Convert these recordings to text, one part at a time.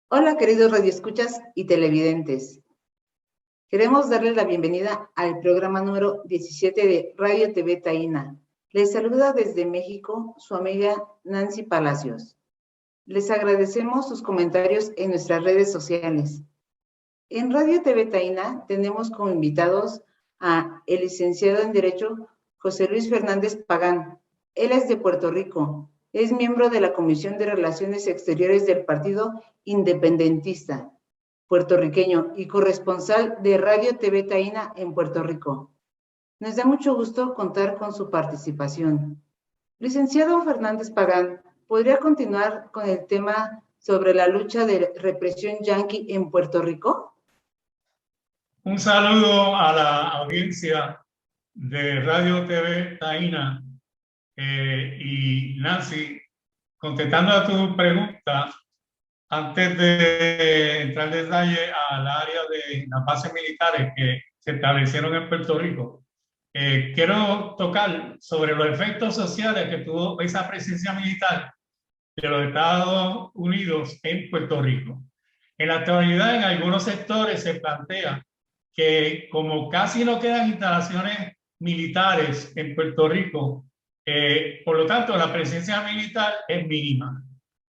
Hola, queridos radioescuchas y televidentes. Queremos darles la bienvenida al programa número 17 de Radio TV Taína. Les saluda desde México su amiga Nancy Palacios. Les agradecemos sus comentarios en nuestras redes sociales. En Radio TV Taína tenemos como invitados a el licenciado en Derecho José Luis Fernández Pagán. Él es de Puerto Rico. Es miembro de la Comisión de Relaciones Exteriores del Partido Independentista puertorriqueño y corresponsal de Radio TV Taína en Puerto Rico. Nos da mucho gusto contar con su participación. Licenciado Fernández Pagán, ¿podría continuar con el tema sobre la lucha de represión yanqui en Puerto Rico? Un saludo a la audiencia de Radio TV Taína y Nancy, contestando a tu pregunta, antes de entrar en detalle al área de las bases militares que se establecieron en Puerto Rico, quiero tocar sobre los efectos sociales que tuvo esa presencia militar de los Estados Unidos en Puerto Rico. En la actualidad, en algunos sectores se plantea que como casi no quedan instalaciones militares en Puerto Rico, por lo tanto la presencia militar es mínima.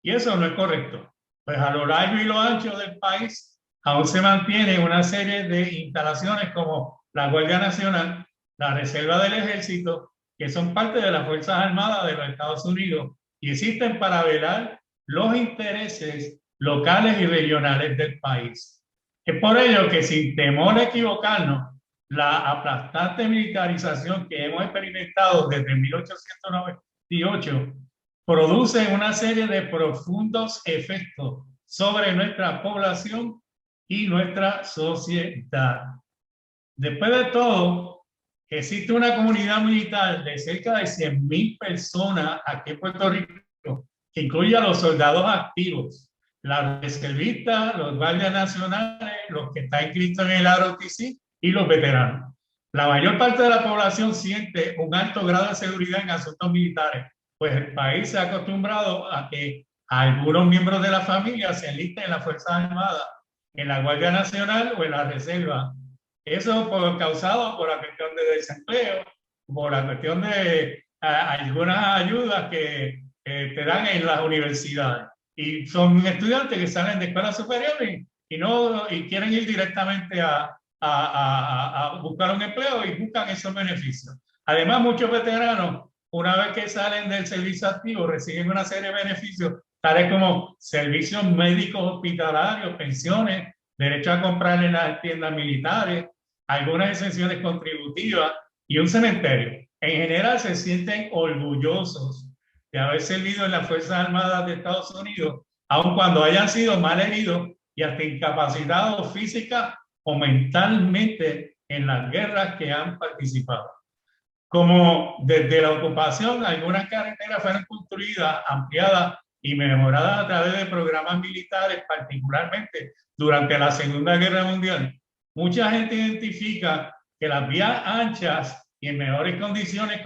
Y eso no es correcto. Pues a lo largo y lo ancho del país aún se mantiene una serie de instalaciones como la Guardia Nacional, la Reserva del Ejército, que son parte de las Fuerzas Armadas de los Estados Unidos y existen para velar los intereses locales y regionales del país. Es por ello que, sin temor a equivocarnos, la aplastante militarización que hemos experimentado desde 1898 produce una serie de profundos efectos sobre nuestra población y nuestra sociedad. Después de todo, existe una comunidad militar de cerca de 100,000 personas aquí en Puerto Rico, que incluye a los soldados activos, las reservistas, los guardias nacionales, los que están inscritos en el ROTC y los veteranos. La mayor parte de la población siente un alto grado de seguridad en asuntos militares, pues el país se ha acostumbrado a que algunos miembros de la familia se enlisten en las Fuerzas Armadas, en la Guardia Nacional o en la Reserva. Eso causado por la cuestión de desempleo, por la cuestión de algunas ayudas que te dan en las universidades. Y son estudiantes que salen de escuelas superiores y quieren ir directamente a buscar un empleo y buscan esos beneficios. Además, muchos veteranos, una vez que salen del servicio activo, reciben una serie de beneficios, tales como servicios médicos hospitalarios, pensiones, derecho a comprar en las tiendas militares, algunas exenciones contributivas y un cementerio. En general se sienten orgullosos de haber servido en las Fuerzas Armadas de Estados Unidos, aun cuando hayan sido mal heridos y hasta incapacitados física o mentalmente en las guerras que han participado. Como desde la ocupación algunas carreteras fueron construidas, ampliadas y mejoradas a través de programas militares, particularmente durante la Segunda Guerra Mundial, mucha gente identifica que las vías anchas y en mejores condiciones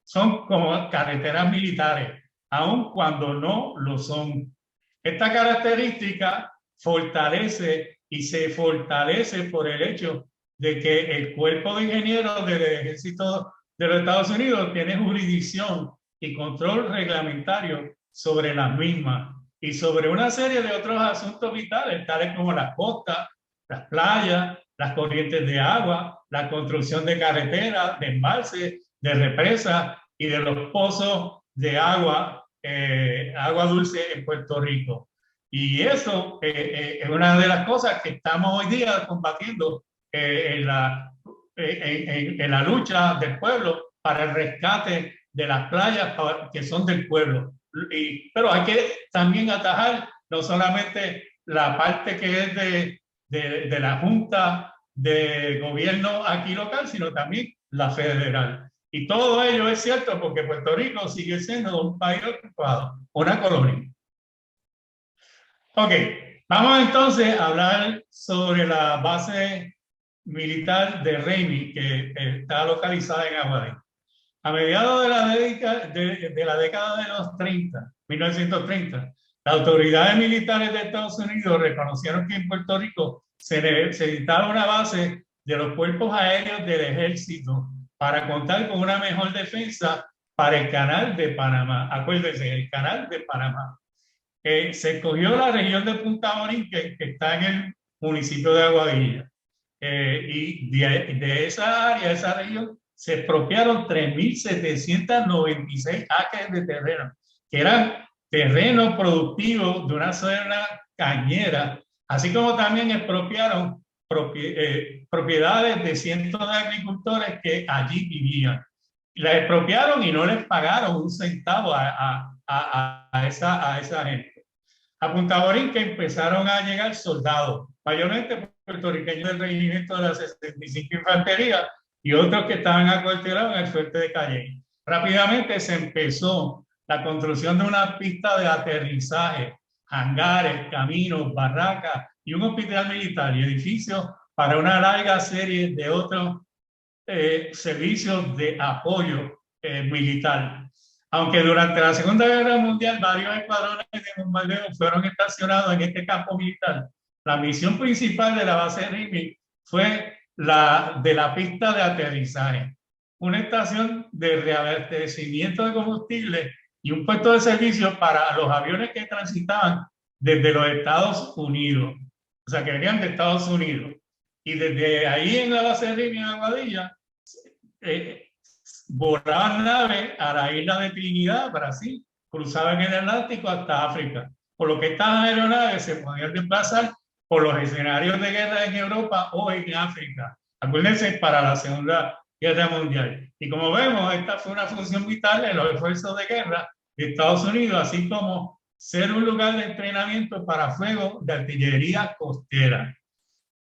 son como carreteras militares, aun cuando no lo son. Esta característica fortalece y se fortalece por el hecho de que el cuerpo de ingenieros del ejército de los Estados Unidos tiene jurisdicción y control reglamentario sobre las mismas y sobre una serie de otros asuntos vitales, tales como las costas, las playas, las corrientes de agua, la construcción de carreteras, de embalses, de represas y de los pozos de agua, agua dulce en Puerto Rico. Y eso es una de las cosas que estamos hoy día combatiendo en la lucha del pueblo para el rescate de las playas que son del pueblo. Pero hay que también atajar no solamente la parte que es de la Junta de Gobierno aquí local, sino también la federal. Y todo ello es cierto porque Puerto Rico sigue siendo un país ocupado, una colonia. Ok, vamos entonces a hablar sobre la base militar de Ramey, que está localizada en Aguadilla. A mediados de la década de los 30, 1930, Las autoridades militares de Estados Unidos reconocieron que en Puerto Rico se necesitaba una base de los cuerpos aéreos del ejército para contar con una mejor defensa para el canal de Panamá. Acuérdense, el canal de Panamá. Se escogió la región de Punta Borinquen, que está en el municipio de Aguadilla. Y de esa área, esa región, se expropiaron 3.796 acres de terreno, que eran terreno productivo de una zona cañera, así como también expropiaron propiedades de cientos de agricultores que allí vivían. La expropiaron y no les pagaron un centavo a esa gente. A Punta Borinquen empezaron a llegar soldados, mayormente puertorriqueños del regimiento de la 65 Infantería y otros que estaban acuartelados en el fuerte de Cayey. Rápidamente se empezó la construcción de una pista de aterrizaje, hangares, caminos, barracas y un hospital militar y edificios para una larga serie de otros servicios de apoyo militar. Aunque durante la Segunda Guerra Mundial varios escuadrones de bombardeo fueron estacionados en este campo militar, la misión principal de la base RIMI fue la de la pista de aterrizaje, una estación de reabastecimiento de combustible y un puesto de servicio para los aviones que transitaban desde los Estados Unidos, o sea, que venían de Estados Unidos. Y desde ahí en la base RIMI en Aguadilla, volaban naves a la isla de Trinidad, Brasil, cruzaban el Atlántico hasta África, por lo que estas aeronaves se podían desplazar por los escenarios de guerra en Europa o en África. Acuérdense, para la Segunda Guerra Mundial. Y como vemos, esta fue una función vital en los esfuerzos de guerra de Estados Unidos, así como ser un lugar de entrenamiento para fuego de artillería costera.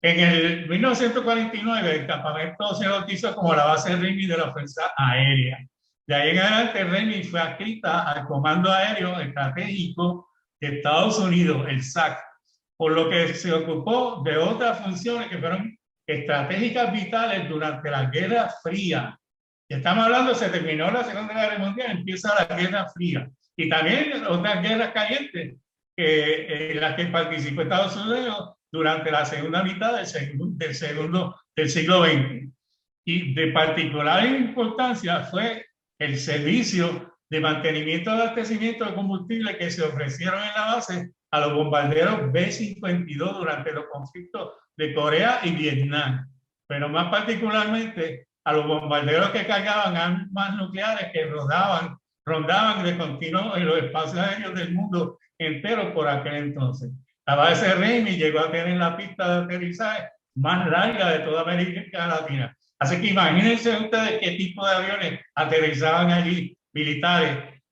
En el 1949, el campamento se bautizó como la base RIMI de la Fuerza Aérea. De ahí en adelante, RIMI fue adscrita al Comando Aéreo Estratégico de Estados Unidos, el SAC, por lo que se ocupó de otras funciones que fueron estratégicas vitales durante la Guerra Fría. Estamos hablando, se terminó la Segunda Guerra Mundial, empieza la Guerra Fría. Y también otras guerras calientes en las que participó Estados Unidos durante la segunda mitad del siglo XX. Y de particular importancia fue el servicio de mantenimiento de abastecimiento de combustible que se ofrecieron en la base a los bombarderos B-52 durante los conflictos de Corea y Vietnam, pero más particularmente a los bombarderos que cargaban armas nucleares que rondaban de continuo en los espacios aéreos del mundo entero por aquel entonces. La base RIMI llegó a tener la pista de aterrizaje más larga de toda América Latina. Así que imagínense ustedes qué tipo de aviones aterrizaban allí, militares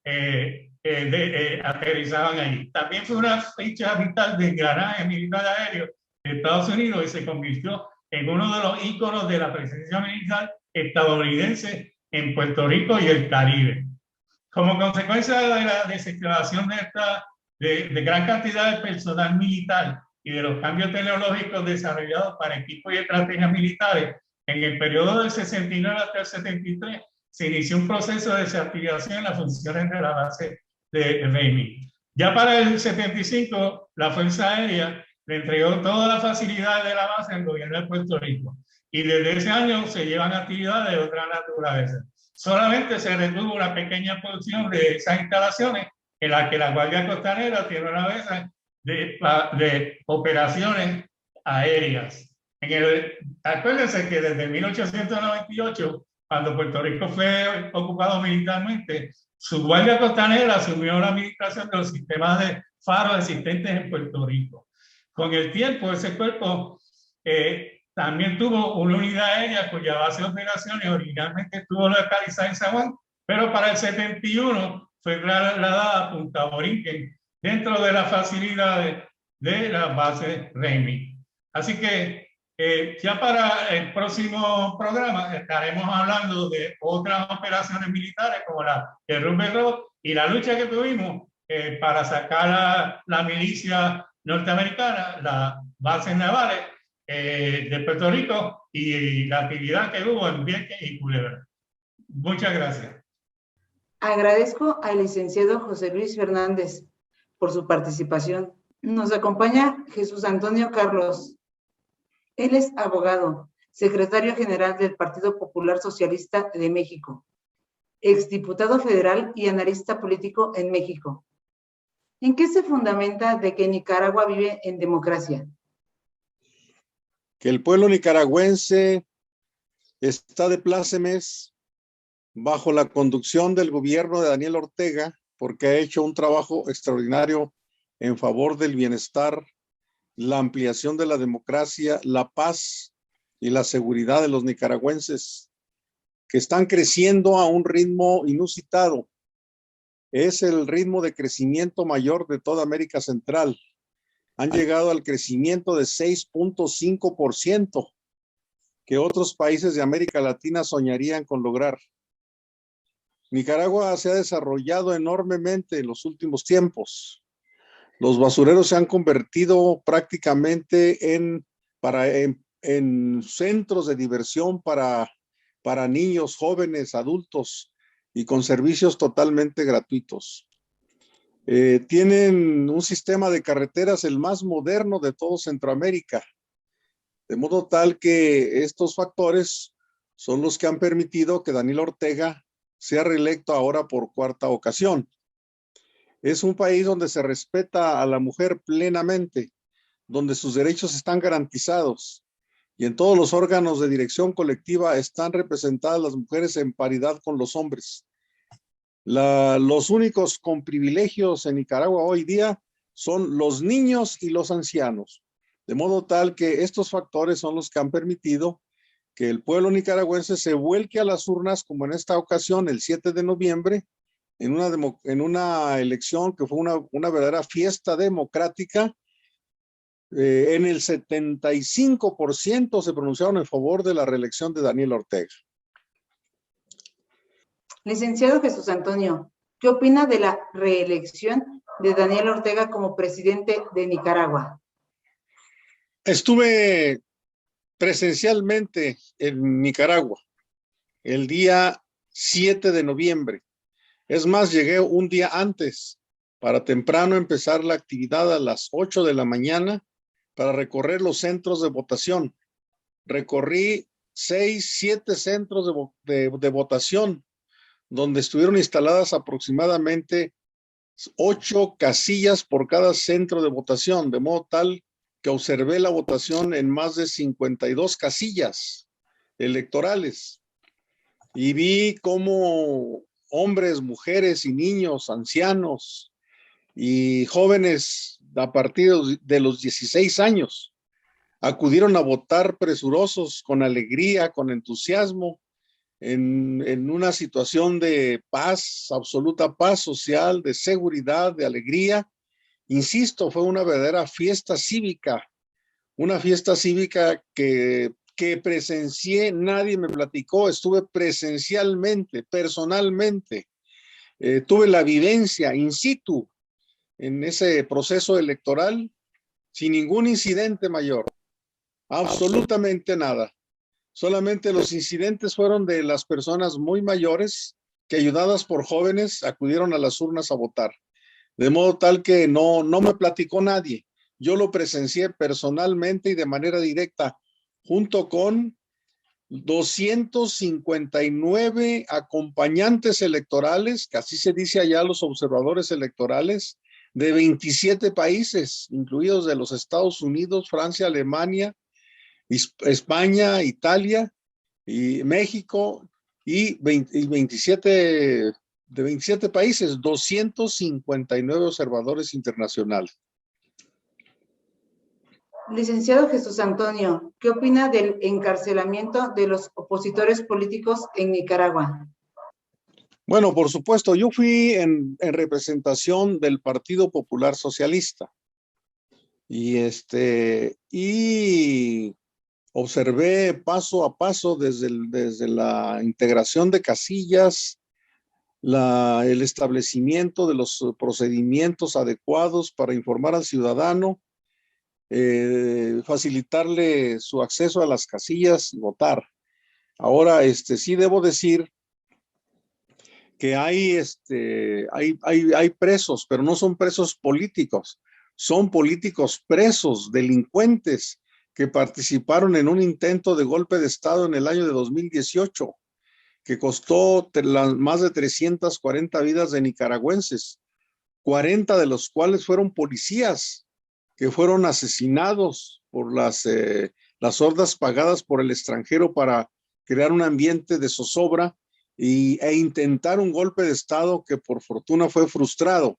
aterrizaban allí. También fue una ficha vital de engranaje militar aéreo de Estados Unidos y se convirtió en uno de los íconos de la presencia militar estadounidense en Puerto Rico y el Caribe. Como consecuencia de la desactivación de gran cantidad de personal militar y de los cambios tecnológicos desarrollados para equipos y estrategias militares, en el periodo del 69 hasta el 73 se inició un proceso de desactivación en las funciones de la base de RIMI. Ya para el 75, la Fuerza Aérea le entregó todas las facilidades de la base al gobierno de Puerto Rico y desde ese año se llevan actividades de otra naturaleza. Solamente se retuvo una pequeña porción de esas instalaciones en la que la Guardia Costanera tiene una base de operaciones aéreas. Acuérdense que desde 1898, cuando Puerto Rico fue ocupado militarmente, su Guardia Costanera asumió la administración de los sistemas de faros existentes en Puerto Rico. Con el tiempo, ese cuerpo también tuvo una unidad aérea cuya base de operaciones originalmente estuvo localizada en San Juan, pero para el 71 fue trasladada a Punta Borinquen dentro de las facilidades de la base RIMI. Así que ya para el próximo programa estaremos hablando de otras operaciones militares como la de Roosevelt y la lucha que tuvimos para sacar la milicia norteamericana, las bases navales de Puerto Rico y la actividad que hubo en Vieques y Culebra. Muchas gracias. Agradezco al licenciado José Luis Fernández por su participación. Nos acompaña Jesús Antonio Carlos. Él es abogado, secretario general del Partido Popular Socialista de México, exdiputado federal y analista político en México. ¿En qué se fundamenta de que Nicaragua vive en democracia? Que el pueblo nicaragüense está de plácemes bajo la conducción del gobierno de Daniel Ortega, porque ha hecho un trabajo extraordinario en favor del bienestar, la ampliación de la democracia, la paz y la seguridad de los nicaragüenses, que están creciendo a un ritmo inusitado. Es el ritmo de crecimiento mayor de toda América Central. Han llegado al crecimiento de 6.5%, que otros países de América Latina soñarían con lograr. Nicaragua se ha desarrollado enormemente en los últimos tiempos. Los basureros se han convertido prácticamente en centros de diversión para niños, jóvenes, adultos y con servicios totalmente gratuitos. Tienen un sistema de carreteras el más moderno de todo Centroamérica, de modo tal que estos factores son los que han permitido que Daniel Ortega sea reelecto ahora por cuarta ocasión. Es un país donde se respeta a la mujer plenamente, donde sus derechos están garantizados y en todos los órganos de dirección colectiva están representadas las mujeres en paridad con los hombres. Los únicos con privilegios en Nicaragua hoy día son los niños y los ancianos, de modo tal que estos factores son los que han permitido que el pueblo nicaragüense se vuelque a las urnas, como en esta ocasión, el 7 de noviembre, en una elección que fue una verdadera fiesta democrática. En el 75% se pronunciaron en favor de la reelección de Daniel Ortega. Licenciado Jesús Antonio, ¿qué opina de la reelección de Daniel Ortega como presidente de Nicaragua? Estuve presencialmente en Nicaragua el día 7 de noviembre. Es más, llegué un día antes para temprano empezar la actividad a las 8 de la mañana para recorrer los centros de votación. Recorrí 6, 7 centros de votación donde estuvieron instaladas aproximadamente 8 casillas por cada centro de votación, de modo tal que observé la votación en más de 52 casillas electorales y vi cómo hombres, mujeres y niños, ancianos y jóvenes a partir de los 16 años acudieron a votar presurosos, con alegría, con entusiasmo, en una situación de paz, absoluta paz social, de seguridad, de alegría. Insisto, fue una verdadera fiesta cívica, una fiesta cívica que presencié, nadie me platicó, estuve presencialmente, personalmente, tuve la vivencia in situ en ese proceso electoral sin ningún incidente mayor, absolutamente nada. Solamente los incidentes fueron de las personas muy mayores que, ayudadas por jóvenes, acudieron a las urnas a votar. De modo tal que no me platicó nadie. Yo lo presencié personalmente y de manera directa, junto con 259 acompañantes electorales, que así se dice allá los observadores electorales, de 27 países, incluidos de los Estados Unidos, Francia, Alemania, España, Italia y México, y 27 países, 259 observadores internacionales. Licenciado Jesús Antonio, ¿qué opina del encarcelamiento de los opositores políticos en Nicaragua? Bueno, por supuesto, yo fui en representación del Partido Popular Socialista y observé paso a paso desde la integración de casillas, el establecimiento de los procedimientos adecuados para informar al ciudadano, facilitarle su acceso a las casillas y votar. Ahora, sí debo decir que hay presos, pero no son presos políticos, son políticos presos, delincuentes que participaron en un intento de golpe de Estado en el año de 2018, que costó más de 340 vidas de nicaragüenses, 40 de los cuales fueron policías que fueron asesinados por las hordas pagadas por el extranjero para crear un ambiente de zozobra e intentar un golpe de Estado que por fortuna fue frustrado.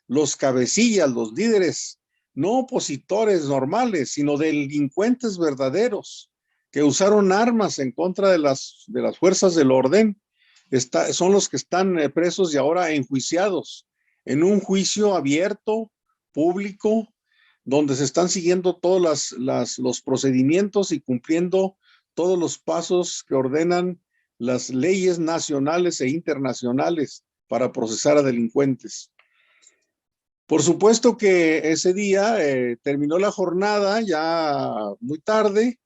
Los cabecillas, los líderes, no opositores normales, sino delincuentes verdaderos, que usaron armas en contra de las fuerzas del orden, son los que están presos y ahora enjuiciados en un juicio abierto, público, donde se están siguiendo todos los procedimientos y cumpliendo todos los pasos que ordenan las leyes nacionales e internacionales para procesar a delincuentes. Por supuesto que ese día terminó la jornada ya muy tarde,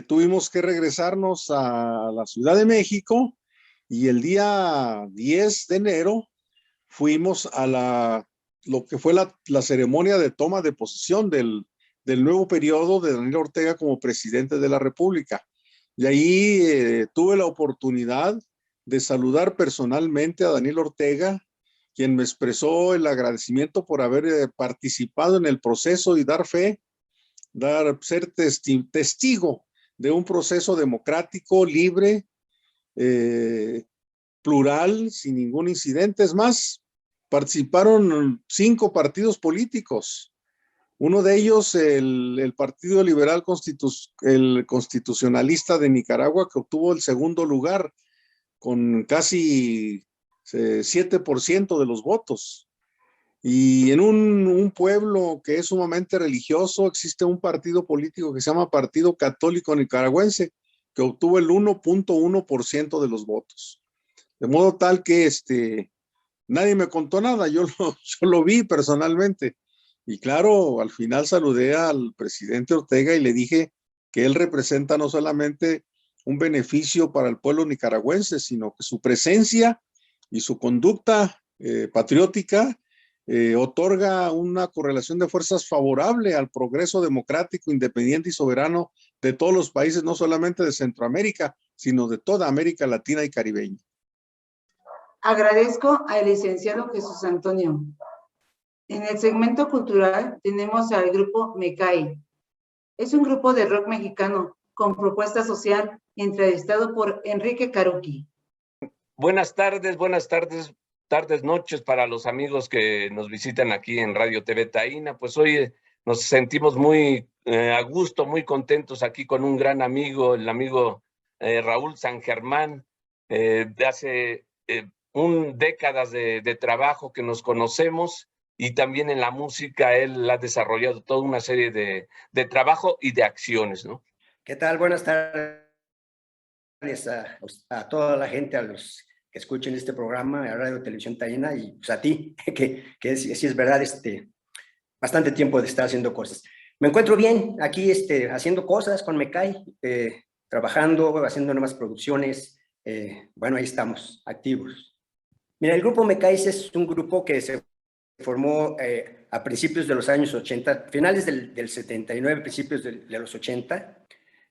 tuvimos que regresarnos a la Ciudad de México y el día 10 de enero fuimos a lo que fue la ceremonia de toma de posesión del nuevo periodo de Daniel Ortega como presidente de la República. Y ahí tuve la oportunidad de saludar personalmente a Daniel Ortega, quien me expresó el agradecimiento por haber participado en el proceso y dar fe, ser testigo de un proceso democrático, libre, plural, sin ningún incidente. Es más, participaron 5 partidos políticos. Uno de ellos, el Partido Liberal el Constitucionalista de Nicaragua, que obtuvo el segundo lugar con casi 7% de los votos. Y en un pueblo que es sumamente religioso, existe un partido político que se llama Partido Católico Nicaragüense, que obtuvo el 1.1% de los votos. De modo tal que nadie me contó nada, yo lo vi personalmente. Y claro, al final saludé al presidente Ortega y le dije que él representa no solamente un beneficio para el pueblo nicaragüense, sino que su presencia y su conducta patriótica otorga una correlación de fuerzas favorable al progreso democrático, independiente y soberano de todos los países, no solamente de Centroamérica, sino de toda América Latina y Caribeña. Agradezco al licenciado Jesús Antonio. En el segmento cultural tenemos al grupo Mecay. Es un grupo de rock mexicano con propuesta social entrevistado por Enrique Caruqui. Buenas tardes, noches para los amigos que nos visitan aquí en Radio TV Taína. Pues hoy nos sentimos muy a gusto, muy contentos aquí con un gran amigo, el amigo Raúl San Germán, de hace décadas de trabajo que nos conocemos. Y también en la música él ha desarrollado toda una serie de trabajo y de acciones, ¿no? ¿Qué tal? Buenas tardes a toda la gente, a los que escuchen este programa, a Radio Televisión Taína, y pues a ti, que sí es verdad, bastante tiempo de estar haciendo cosas. Me encuentro bien aquí haciendo cosas con Mecay, trabajando, haciendo nuevas producciones. Bueno, ahí estamos, activos. Mira, el grupo Mecay es un grupo que se formó a principios de los años 80, finales del 79, principios de los 80,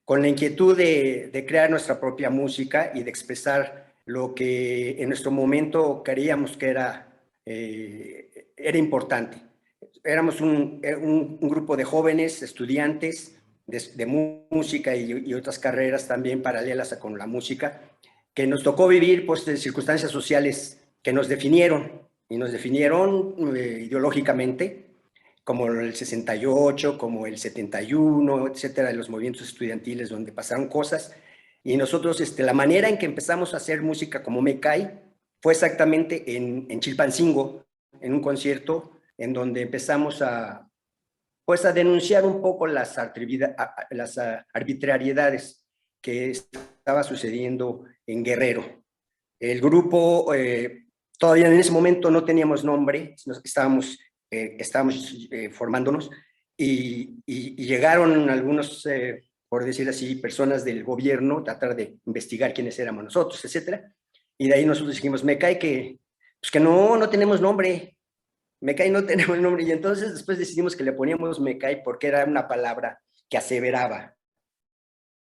con la inquietud de crear nuestra propia música y de expresar lo que en nuestro momento creíamos que era importante. Éramos un grupo de jóvenes, estudiantes de música y otras carreras también paralelas con la música, que nos tocó vivir pues, de circunstancias sociales que nos definieron, y nos definieron ideológicamente, como el 68, como el 71, etcétera, de los movimientos estudiantiles donde pasaron cosas. Y nosotros, la manera en que empezamos a hacer música como Mecay fue exactamente en Chilpancingo, en un concierto en donde empezamos a denunciar un poco las arbitrariedades que estaba sucediendo en Guerrero. El grupo... todavía en ese momento no teníamos nombre, estábamos formándonos y llegaron algunos, por decir así, personas del gobierno, tratar de investigar quiénes éramos nosotros, etcétera. Y de ahí nosotros dijimos, me cae que, pues que no tenemos nombre. Me cae, no tenemos nombre. Y entonces después decidimos que le poníamos me cae porque era una palabra que aseveraba,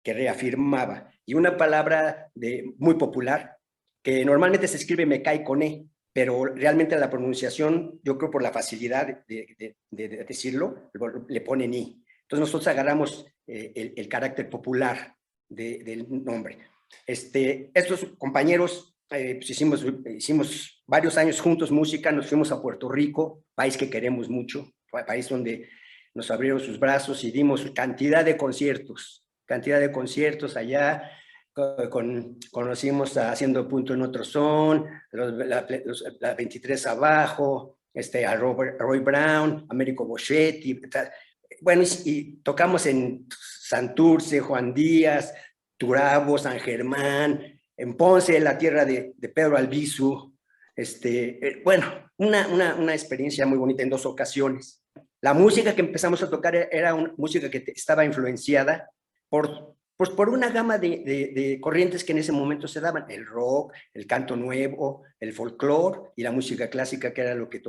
que reafirmaba. Y una palabra muy popular, que normalmente se escribe me cae con E, pero realmente la pronunciación, yo creo por la facilidad de decirlo, le ponen I. Entonces nosotros agarramos el carácter popular del nombre. Estos compañeros pues hicimos varios años juntos música, nos fuimos a Puerto Rico, país que queremos mucho, país donde nos abrieron sus brazos y dimos cantidad de conciertos allá. Conocimos Haciendo Punto en Otro Son, la 23 Abajo, a Roy Brown, Américo Boschetti. Bueno, y tocamos en Santurce, Juan Díaz, Turabo, San Germán, en Ponce, la tierra de Pedro Albizu. Bueno, una experiencia muy bonita en 2 ocasiones. La música que empezamos a tocar era una música que estaba influenciada por una gama de corrientes que en ese momento se daban: el rock, el canto nuevo, el folclore y la música clásica, que era lo que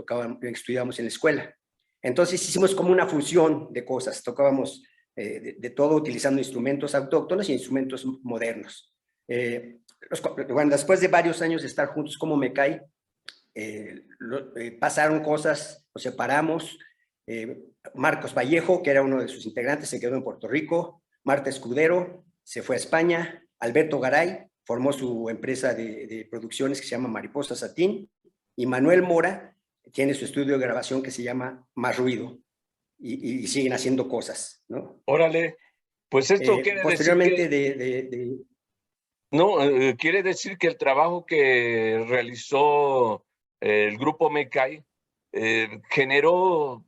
estudiábamos en la escuela. Entonces hicimos como una fusión de cosas, tocábamos de todo utilizando instrumentos autóctonos y instrumentos modernos. Bueno, después de varios años de estar juntos como me cae, pasaron cosas, nos separamos. Marcos Vallejo, que era uno de sus integrantes, se quedó en Puerto Rico. Marta Escudero se fue a España. Alberto Garay formó su empresa de producciones que se llama Mariposa Satín. Y Manuel Mora tiene su estudio de grabación que se llama Más Ruido. Y siguen haciendo cosas, ¿no? Órale, pues esto quiere posteriormente decir que... No, quiere decir que el trabajo que realizó el grupo Mecay generó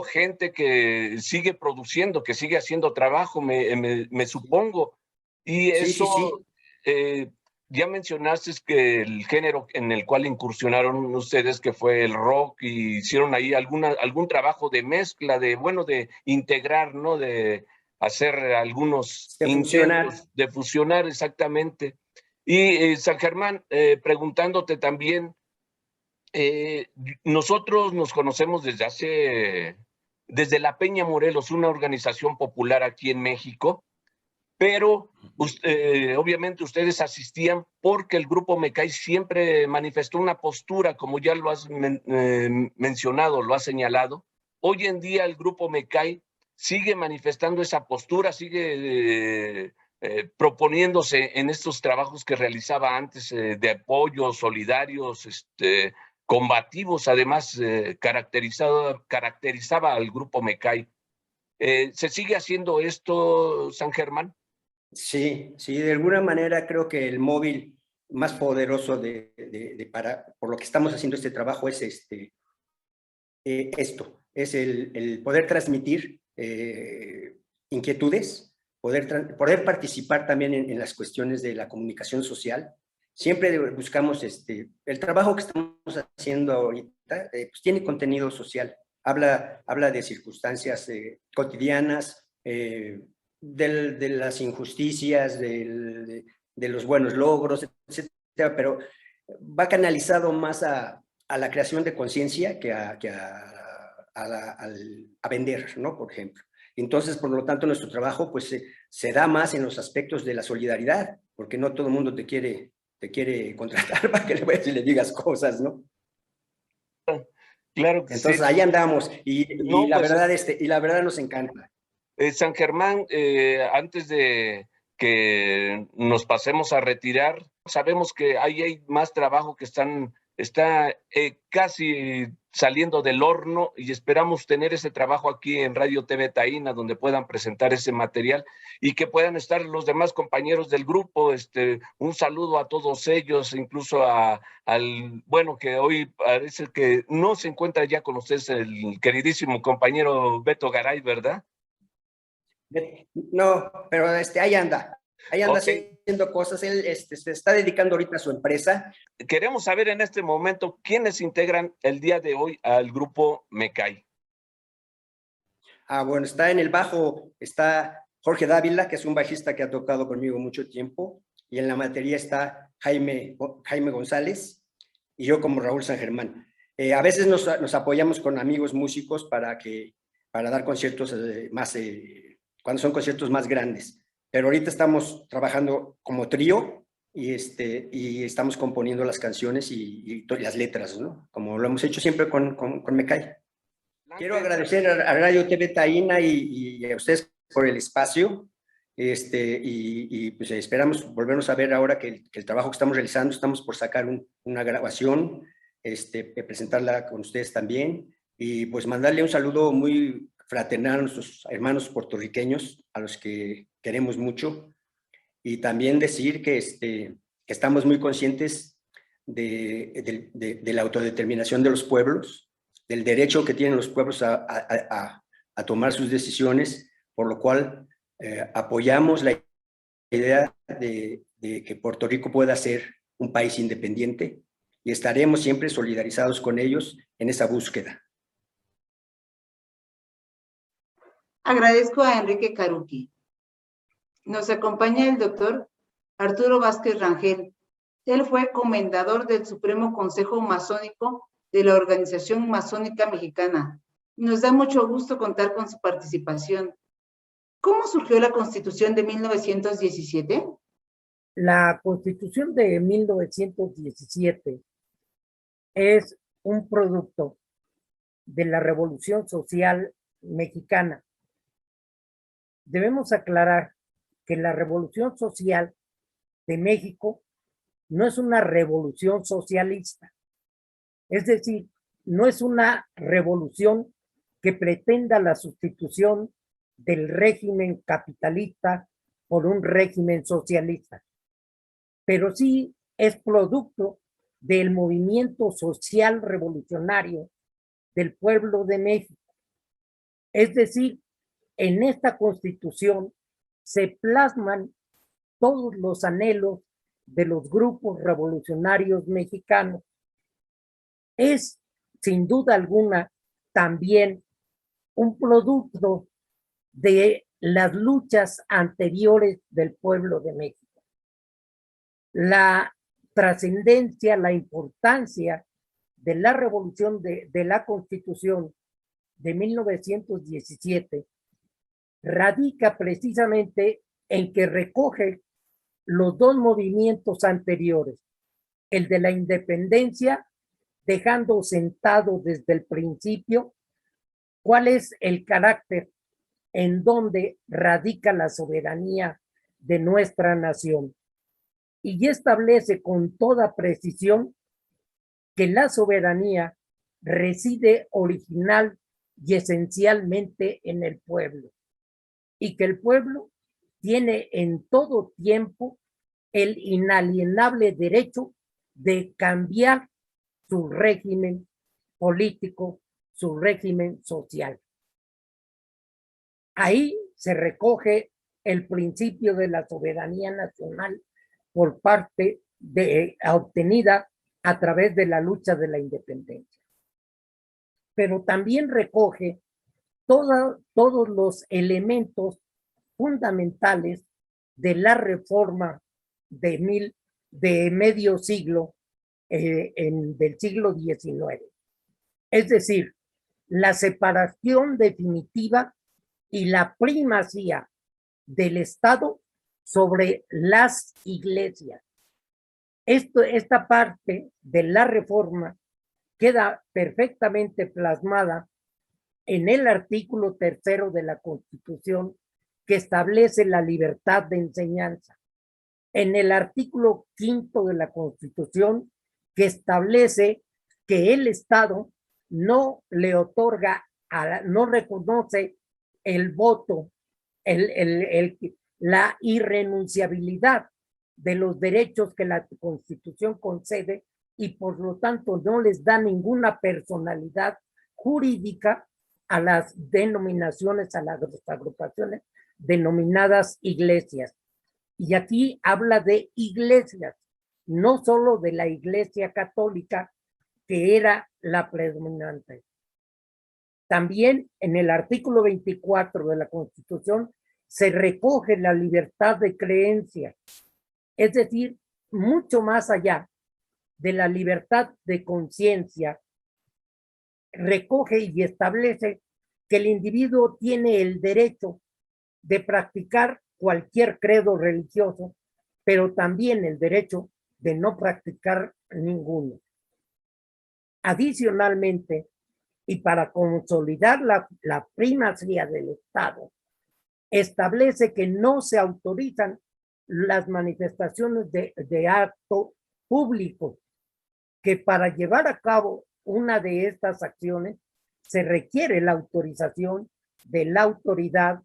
gente que sigue produciendo, que sigue haciendo trabajo, me supongo. Y eso, sí. Ya mencionaste que el género en el cual incursionaron ustedes, que fue el rock, y hicieron ahí algún trabajo de mezcla, de integrar, ¿no? De hacer algunos intentos de fusionar, exactamente. Y San Germán, preguntándote también, nosotros nos conocemos desde la Peña Morelos, una organización popular aquí en México, pero obviamente ustedes asistían porque el grupo Mecay siempre manifestó una postura, como ya lo has mencionado, lo has señalado. Hoy en día el grupo Mecay sigue manifestando esa postura, sigue proponiéndose en estos trabajos que realizaba antes de apoyo, solidarios, combativos, además caracterizaba al grupo Mecay. ¿Se sigue haciendo esto, San Germán? Sí, de alguna manera creo que el móvil más poderoso por lo que estamos haciendo este trabajo es esto, es el poder transmitir inquietudes, poder participar también en las cuestiones de la comunicación social. Siempre buscamos, el trabajo que estamos haciendo ahorita pues tiene contenido social, habla de circunstancias cotidianas, de las injusticias, de los buenos logros, etcétera, pero va canalizado más a la creación de conciencia que a vender, ¿no? Por ejemplo. Entonces, por lo tanto, nuestro trabajo pues se da más en los aspectos de la solidaridad, porque no todo el mundo te quiere contratar para que le digas cosas, ¿no? Claro que entonces, sí. Ahí andamos y la verdad nos encanta. San Germán, antes de que nos pasemos a retirar, sabemos que ahí hay más trabajo que está casi saliendo del horno y esperamos tener ese trabajo aquí en Radio TV Taína, donde puedan presentar ese material y que puedan estar los demás compañeros del grupo. Un saludo a todos ellos, incluso bueno, que hoy parece que no se encuentra ya con ustedes el queridísimo compañero Beto Garay, ¿verdad? No, pero ahí anda Okay. Haciendo cosas. Él se está dedicando ahorita a su empresa. Queremos saber en este momento quiénes integran el día de hoy al grupo Mecay. Bueno, está en el bajo, está Jorge Dávila, que es un bajista que ha tocado conmigo mucho tiempo. y en la batería está Jaime González y yo como Raúl San Germán. A veces nos apoyamos con amigos músicos para dar conciertos cuando son conciertos más grandes, pero ahorita estamos trabajando como trío y estamos componiendo las canciones y las letras, ¿no? Como lo hemos hecho siempre con Mecay. Quiero agradecer a Radio TV Taína y a ustedes por el espacio. Pues esperamos volvernos a ver ahora que el trabajo que estamos realizando, estamos por sacar una grabación, presentarla con ustedes también, y pues mandarle un saludo muy fraternal a nuestros hermanos puertorriqueños, a los que queremos mucho, y también decir que estamos muy conscientes de la autodeterminación de los pueblos, del derecho que tienen los pueblos a tomar sus decisiones, por lo cual apoyamos la idea de que Puerto Rico pueda ser un país independiente y estaremos siempre solidarizados con ellos en esa búsqueda. Agradezco a Enrique Caruqui. Nos acompaña el doctor Arturo Vázquez Rangel. Él fue comendador del Supremo Consejo Masónico de la Organización Masónica Mexicana. Nos da mucho gusto contar con su participación. ¿Cómo surgió la Constitución de 1917? La Constitución de 1917 es un producto de la Revolución Social Mexicana. Debemos aclarar que la Revolución Social de México no es una revolución socialista. Es decir, no es una revolución que pretenda la sustitución del régimen capitalista por un régimen socialista, pero sí es producto del movimiento social revolucionario del pueblo de México. Es decir, en esta Constitución se plasman todos los anhelos de los grupos revolucionarios mexicanos. Es, sin duda alguna, también un producto de las luchas anteriores del pueblo de México. La trascendencia, la importancia de la revolución de la Constitución de 1917 radica precisamente en que recoge los dos movimientos anteriores, el de la independencia, dejando sentado desde el principio cuál es el carácter en donde radica la soberanía de nuestra nación, y establece con toda precisión que la soberanía reside original y esencialmente en el pueblo, y que el pueblo tiene en todo tiempo el inalienable derecho de cambiar su régimen político, su régimen social. Ahí se recoge el principio de la soberanía nacional por parte obtenida a través de la lucha de la independencia. Pero también recoge todos los elementos fundamentales de la reforma de medio siglo, del siglo XIX. Es decir, la separación definitiva y la primacía del Estado sobre las iglesias. Esta parte de la reforma queda perfectamente plasmada en el artículo 3 de la Constitución, que establece la libertad de enseñanza, en el artículo 5 de la Constitución, que establece que el Estado no le otorga, no reconoce el voto, la irrenunciabilidad de los derechos que la Constitución concede, y por lo tanto no les da ninguna personalidad jurídica a las denominaciones, a las agrupaciones denominadas iglesias. Y aquí habla de iglesias, no solo de la Iglesia Católica, que era la predominante. También en el artículo 24 de la Constitución se recoge la libertad de creencia, Es decir, mucho más allá de la libertad de conciencia, recoge y establece que el individuo tiene el derecho de practicar cualquier credo religioso, pero también el derecho de no practicar ninguno. Adicionalmente, y para consolidar la primacía del Estado, establece que no se autorizan las manifestaciones de acto público, que para llevar a cabo una de estas acciones se requiere la autorización de la autoridad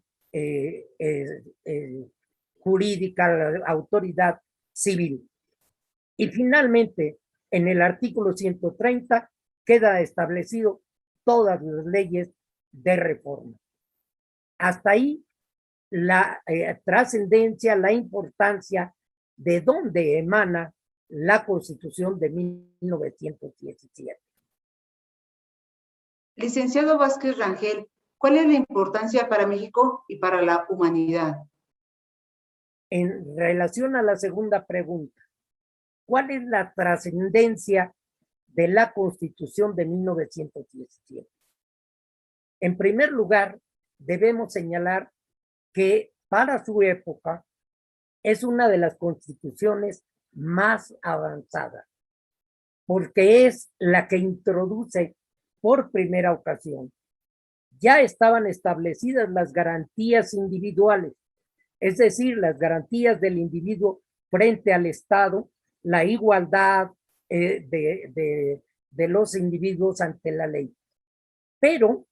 jurídica, la autoridad civil. Y finalmente, en el artículo 130 queda establecido todas las leyes de reforma. Hasta ahí la trascendencia, la importancia de dónde emana la Constitución de 1917. Licenciado Vázquez Rangel, ¿cuál es la importancia para México y para la humanidad? En relación a la segunda pregunta, ¿cuál es la trascendencia de la Constitución de 1917? En primer lugar, debemos señalar que para su época es una de las constituciones más avanzadas, porque es la que introduce por primera ocasión. Ya estaban establecidas las garantías individuales, es decir, las garantías del individuo frente al Estado, la igualdad de los individuos ante la ley. Pero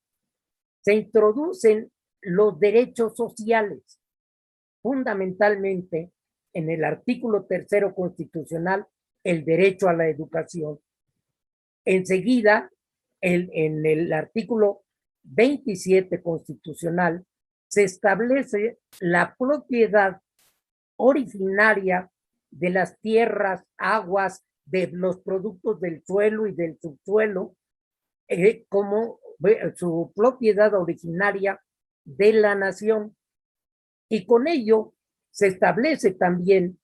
se introducen los derechos sociales, fundamentalmente en el artículo 3 constitucional, el derecho a la educación. Enseguida, en el artículo 27 constitucional, se establece la propiedad originaria de las tierras, aguas, de los productos del suelo y del subsuelo, como su propiedad originaria de la nación. Y con ello se establece también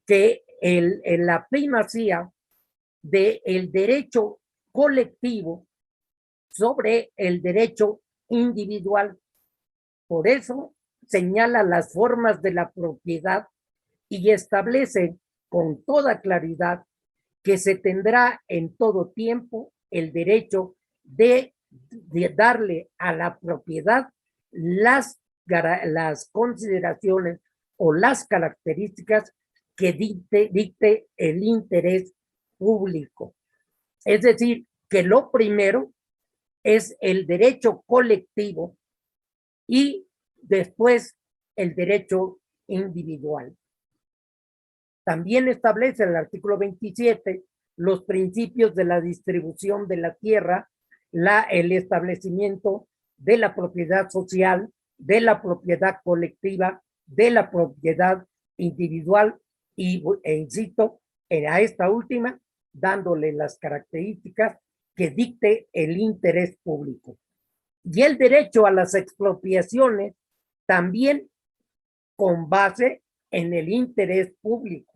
que la primacía del derecho colectivo sobre el derecho individual. Por eso señala las formas de la propiedad y establece con toda claridad que se tendrá en todo tiempo el derecho de darle a la propiedad las consideraciones o las características que dicte el interés público. Es decir, que lo primero es el derecho colectivo y después el derecho individual. También establece el artículo 27 los principios de la distribución de la tierra, el establecimiento de la propiedad social, de la propiedad colectiva, de la propiedad individual e insisto, a esta última, dándole las características que dicte el interés público. Y el derecho a las expropiaciones también con base en el interés público.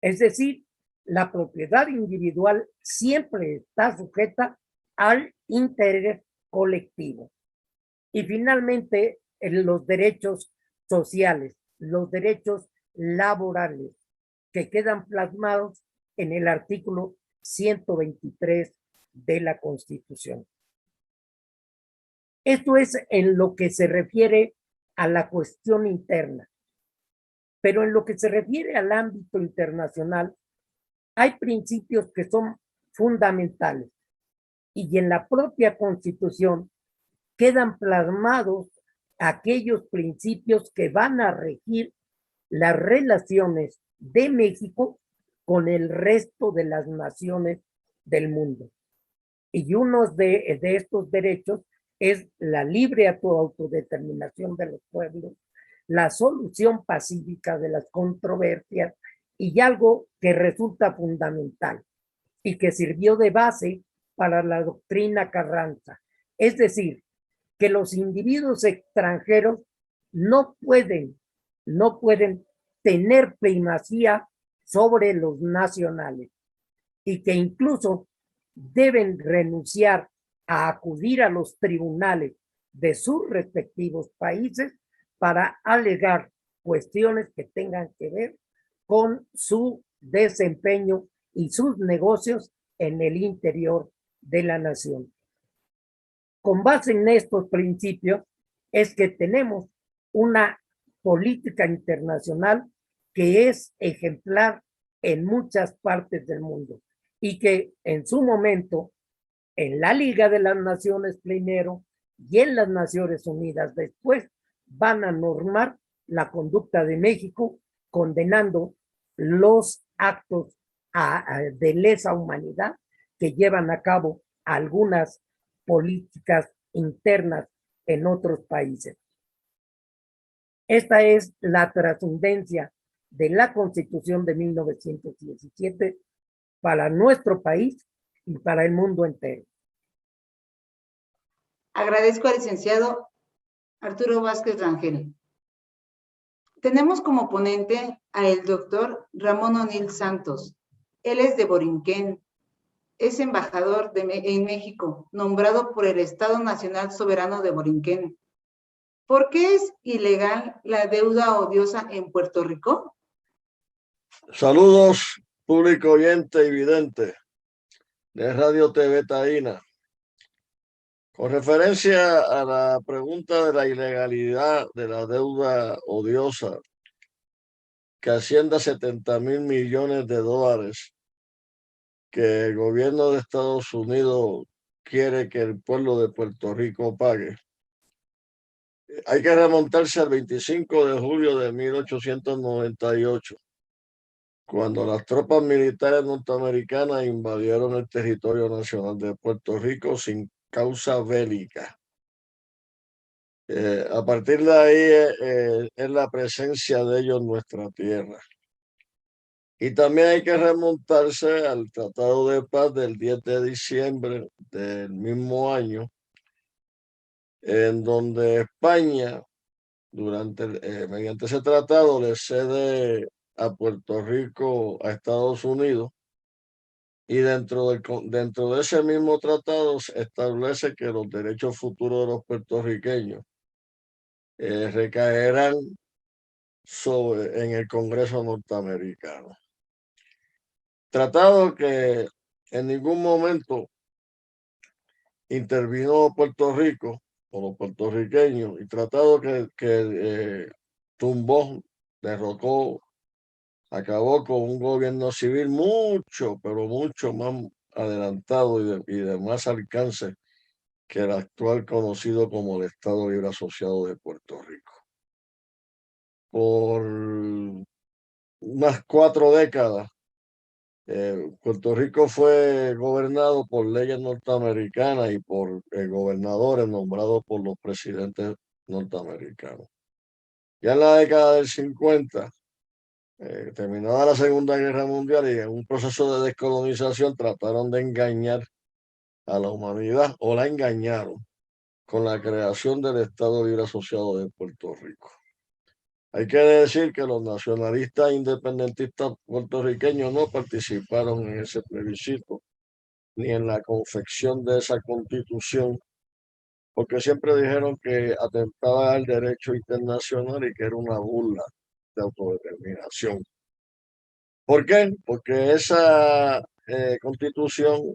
Es decir, la propiedad individual siempre está sujeta al interés colectivo. Y finalmente, los derechos sociales, los derechos laborales, que quedan plasmados en el artículo 123 de la Constitución. Esto es en lo que se refiere a la cuestión interna. Pero en lo que se refiere al ámbito internacional, hay principios que son fundamentales y en la propia Constitución quedan plasmados aquellos principios que van a regir las relaciones de México con el resto de las naciones del mundo. Y uno de estos derechos es la libre autodeterminación de los pueblos, la solución pacífica de las controversias y algo que resulta fundamental y que sirvió de base para la doctrina Carranza. Es decir, que los individuos extranjeros no pueden tener primacía sobre los nacionales y que incluso deben renunciar a acudir a los tribunales de sus respectivos países para alegar cuestiones que tengan que ver con su desempeño y sus negocios en el interior de la nación. Con base en estos principios es que tenemos una política internacional que es ejemplar en muchas partes del mundo y que en su momento en la Liga de las Naciones primero y en las Naciones Unidas después van a normar la conducta de México condenando los actos de lesa humanidad que llevan a cabo algunas políticas internas en otros países. Esta es la trascendencia de la Constitución de 1917 para nuestro país y para el mundo entero. Agradezco al licenciado Arturo Vázquez Rangel. Tenemos como ponente al doctor Ramón O'Neill Santos. Él es de Borinquén. Es embajador en México, nombrado por el Estado Nacional Soberano de Borinquén. ¿Por qué es ilegal la deuda odiosa en Puerto Rico? Saludos, público oyente y vidente de Radio TV Taína. Con referencia a la pregunta de la ilegalidad de la deuda odiosa que asciende a 70,000 millones de dólares que el gobierno de Estados Unidos quiere que el pueblo de Puerto Rico pague. Hay que remontarse al 25 de julio de 1898, cuando las tropas militares norteamericanas invadieron el territorio nacional de Puerto Rico sin causa bélica. A partir de ahí es la presencia de ellos en nuestra tierra. Y también hay que remontarse al Tratado de Paz del 10 de diciembre del mismo año, en donde España, mediante ese tratado, le cede a Puerto Rico a Estados Unidos, y dentro de ese mismo tratado se establece que los derechos futuros de los puertorriqueños recaerán en el Congreso norteamericano. Tratado que en ningún momento intervino Puerto Rico o los puertorriqueños, y tratado que tumbó, derrocó, acabó con un gobierno civil mucho, pero mucho más adelantado y de más alcance que el actual conocido como el Estado Libre Asociado de Puerto Rico. Por unas 4 décadas, Puerto Rico fue gobernado por leyes norteamericanas y por gobernadores nombrados por los presidentes norteamericanos. Ya en la década del 50, terminada la Segunda Guerra Mundial y en un proceso de descolonización, trataron de engañar a la humanidad, o la engañaron, con la creación del Estado Libre Asociado de Puerto Rico. Hay que decir que los nacionalistas independentistas puertorriqueños no participaron en ese plebiscito ni en la confección de esa constitución, porque siempre dijeron que atentaba al derecho internacional y que era una burla de autodeterminación. ¿Por qué? Porque esa constitución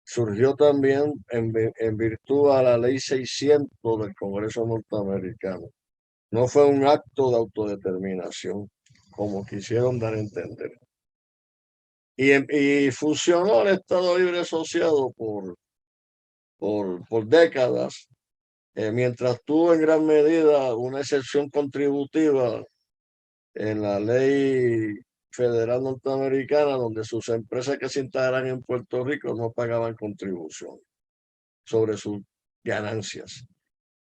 surgió también en virtud a la ley 600 del Congreso norteamericano. No fue un acto de autodeterminación, como quisieron dar a entender. Y funcionó el Estado Libre Asociado por décadas, mientras tuvo en gran medida una excepción contributiva en la ley federal norteamericana, donde sus empresas que se instalaran en Puerto Rico no pagaban contribución sobre sus ganancias.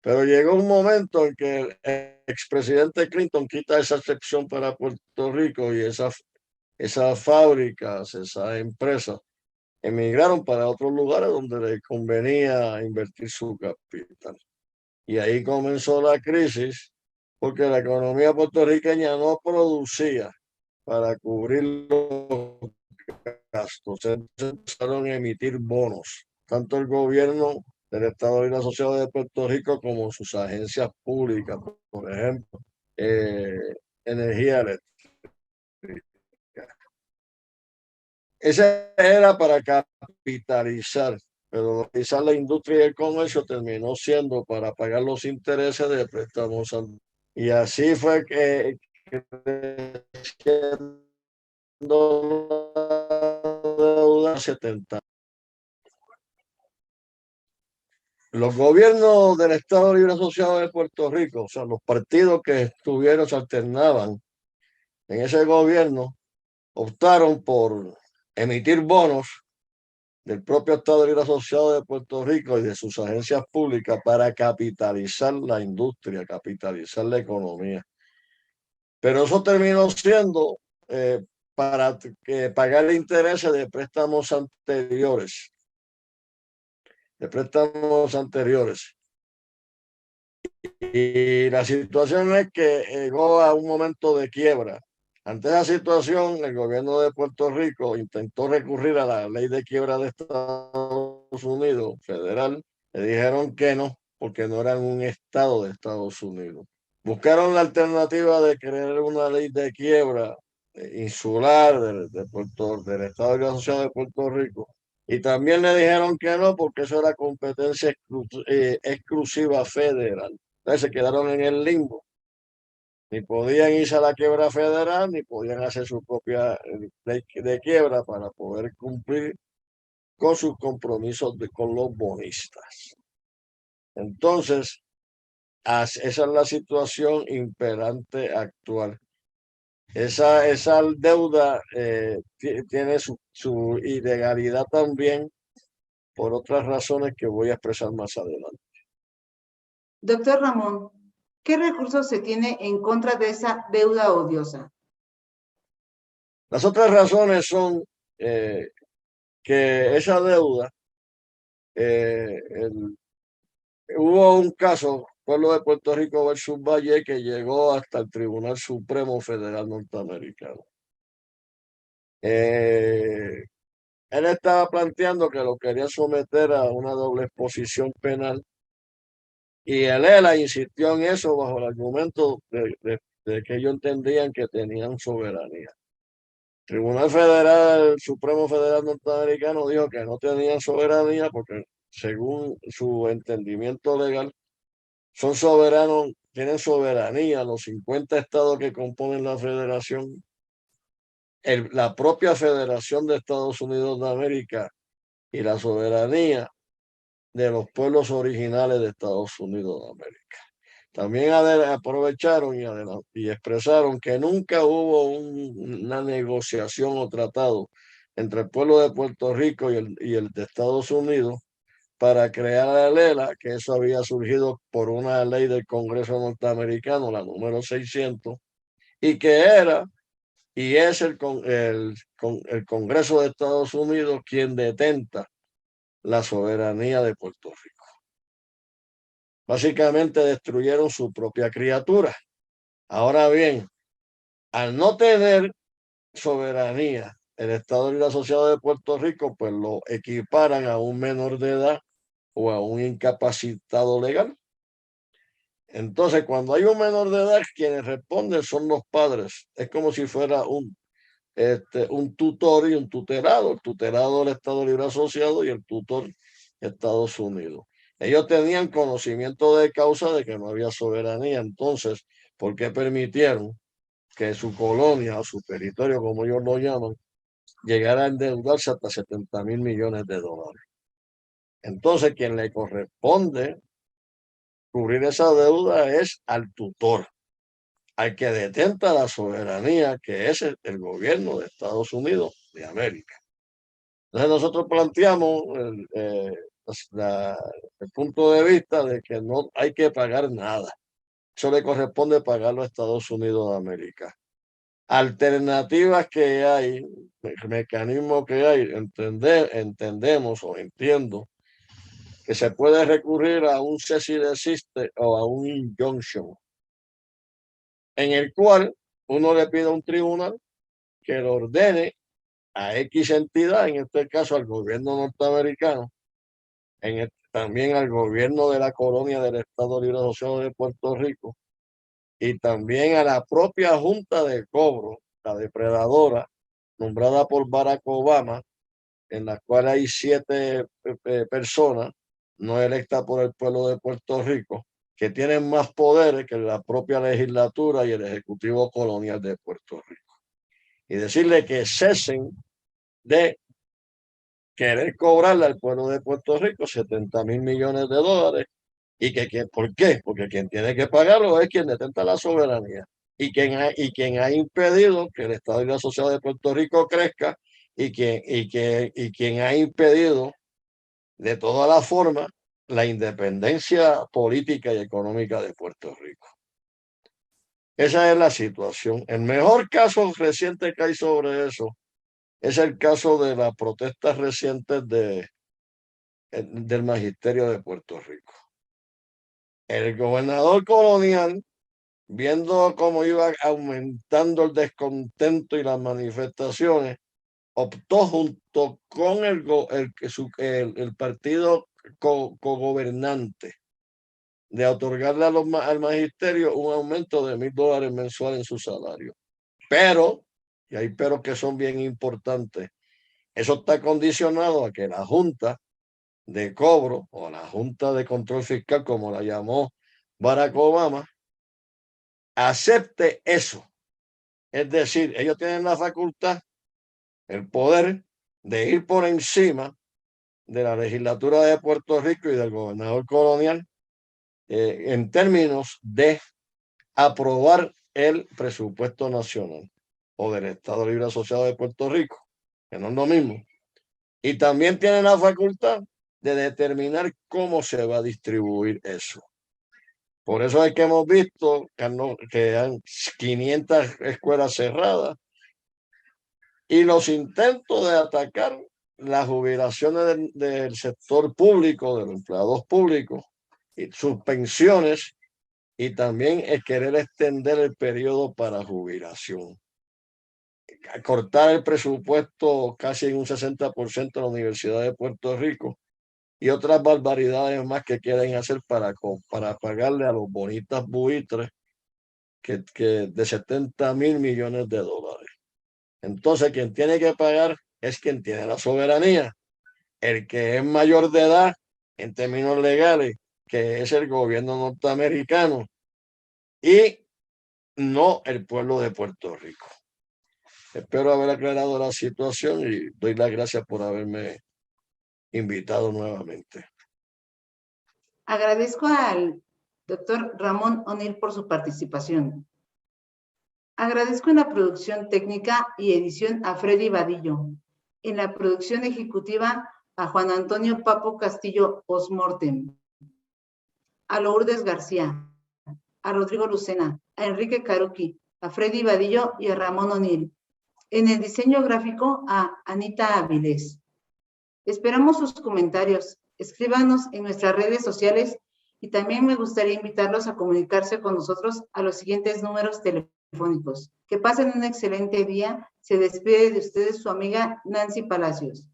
Pero llegó un momento en que el expresidente Clinton quita esa excepción para Puerto Rico y esas fábricas, esas empresas, emigraron para otros lugares donde les convenía invertir su capital. Y ahí comenzó la crisis, porque la economía puertorriqueña no producía para cubrir los gastos. Se empezaron a emitir bonos, tanto el gobierno del Estado Libre Asociado de Puerto Rico como sus agencias públicas, por ejemplo, energía eléctrica. Ese era para capitalizar, pero quizás la industria y el comercio terminó siendo para pagar los intereses de préstamos. Y así fue que creciendo la deuda 70. Los gobiernos del Estado Libre Asociado de Puerto Rico, o sea, los partidos que estuvieron, se alternaban en ese gobierno, optaron por emitir bonos del propio Estado Libre Asociado de Puerto Rico y de sus agencias públicas para capitalizar la industria, capitalizar la economía. Pero eso terminó siendo para pagar intereses de préstamos anteriores. Y la situación es que llegó a un momento de quiebra. Ante esa situación, el gobierno de Puerto Rico intentó recurrir a la ley de quiebra de Estados Unidos federal. Le dijeron que no, porque no eran un estado de Estados Unidos. Buscaron la alternativa de crear una ley de quiebra insular del Estado Libre Asociado de Puerto Rico. Y también le dijeron que no, porque eso era competencia exclusiva federal. Entonces se quedaron en el limbo. Ni podían irse a la quiebra federal, ni podían hacer su propia ley de quiebra para poder cumplir con sus compromisos con los bonistas. Entonces, esa es la situación imperante actual. Esa deuda tiene su ilegalidad también por otras razones que voy a expresar más adelante. Doctor Ramón, ¿qué recursos se tiene en contra de esa deuda odiosa? Las otras razones son que esa deuda, hubo un caso, Pueblo de Puerto Rico versus Valle, que llegó hasta el Tribunal Supremo Federal Norteamericano. Él estaba planteando que lo quería someter a una doble exposición penal y el ELA insistió en eso bajo el argumento de que ellos entendían que tenían soberanía. El Tribunal Federal, Supremo Federal Norteamericano dijo que no tenían soberanía porque según su entendimiento legal son soberanos, tienen soberanía los 50 estados que componen la federación, la propia Federación de Estados Unidos de América y la soberanía de los pueblos originales de Estados Unidos de América. También aprovecharon y expresaron que nunca hubo una negociación o tratado entre el pueblo de Puerto Rico y el de Estados Unidos para crear el ELA, que eso había surgido por una ley del Congreso norteamericano, la número 600, y que era y es el Congreso de Estados Unidos quien detenta la soberanía de Puerto Rico. Básicamente destruyeron su propia criatura. Ahora bien, al no tener soberanía, el Estado Libre Asociado de Puerto Rico, pues lo equiparan a un menor de edad o a un incapacitado legal. Entonces, cuando hay un menor de edad, quienes responden son los padres. Es como si fuera un tutor y un tutelado. El tutelado del Estado Libre Asociado y el tutor Estados Unidos. Ellos tenían conocimiento de causa de que no había soberanía. Entonces, ¿por qué permitieron que su colonia o su territorio, como ellos lo llaman, llegara a endeudarse hasta 70,000 millones de dólares? Entonces, quien le corresponde cubrir esa deuda es al tutor, al que detenta la soberanía, que es el gobierno de Estados Unidos de América. Entonces nosotros planteamos el punto de vista de que no hay que pagar nada. Eso le corresponde pagarlo a Estados Unidos de América. Alternativas que hay, mecanismos que hay, entendemos o entiendo que se puede recurrir a un cese y desiste o a un injunction, en el cual uno le pide a un tribunal que le ordene a X entidad, en este caso al gobierno norteamericano, también al gobierno de la colonia del Estado Libre Asociado de Puerto Rico y también a la propia Junta de Cobro, la depredadora, nombrada por Barack Obama, en la cual hay 7 personas no electas por el pueblo de Puerto Rico, que tienen más poderes que la propia legislatura y el Ejecutivo Colonial de Puerto Rico. Y decirle que cesen de querer cobrarle al pueblo de Puerto Rico 70,000 millones de dólares y ¿por qué? Porque quien tiene que pagarlo es quien detenta la soberanía y quien ha impedido que el Estado Libre Asociado de Puerto Rico crezca y quien ha impedido de todas las formas la independencia política y económica de Puerto Rico. Esa es la situación. El mejor caso reciente que hay sobre eso es el caso de las protestas recientes del magisterio de Puerto Rico. El gobernador colonial, viendo cómo iba aumentando el descontento y las manifestaciones, optó junto con el partido cogobernante de otorgarle al magisterio un aumento de $1,000 mensual en su salario. Pero, y hay peros que son bien importantes, eso está condicionado a que la Junta de Cobro o la Junta de Control Fiscal, como la llamó Barack Obama, acepte eso. Es decir, ellos tienen la facultad, el poder de ir por encima de la legislatura de Puerto Rico y del gobernador colonial en términos de aprobar el presupuesto nacional o del Estado Libre Asociado de Puerto Rico, que no es lo mismo. Y también tienen la facultad de determinar cómo se va a distribuir eso. Por eso es que hemos visto que hay 500 escuelas cerradas y los intentos de atacar las jubilaciones del sector público, de los empleados públicos, y sus pensiones, y también es querer extender el periodo para jubilación. Cortar el presupuesto casi en un 60% en la Universidad de Puerto Rico y otras barbaridades más que quieren hacer para pagarle a los bonitas buitres de 70,000 millones de dólares. Entonces, quien tiene que pagar es quien tiene la soberanía, el que es mayor de edad en términos legales, que es el gobierno norteamericano y no el pueblo de Puerto Rico. Espero haber aclarado la situación y doy las gracias por haberme invitado nuevamente. Agradezco al doctor Ramón O'Neill por su participación. Agradezco en la producción técnica y edición a Freddy Vadillo. En la producción ejecutiva a Juan Antonio Papo Castillo Osmortem, a Lourdes García, a Rodrigo Lucena, a Enrique Caruqui, a Freddy Vadillo y a Ramón O'Neill. En el diseño gráfico a Anita Avilés. Esperamos sus comentarios. Escríbanos en nuestras redes sociales y también me gustaría invitarlos a comunicarse con nosotros a los siguientes números telefónicos. Que pasen un excelente día. Se despide de ustedes su amiga Nancy Palacios.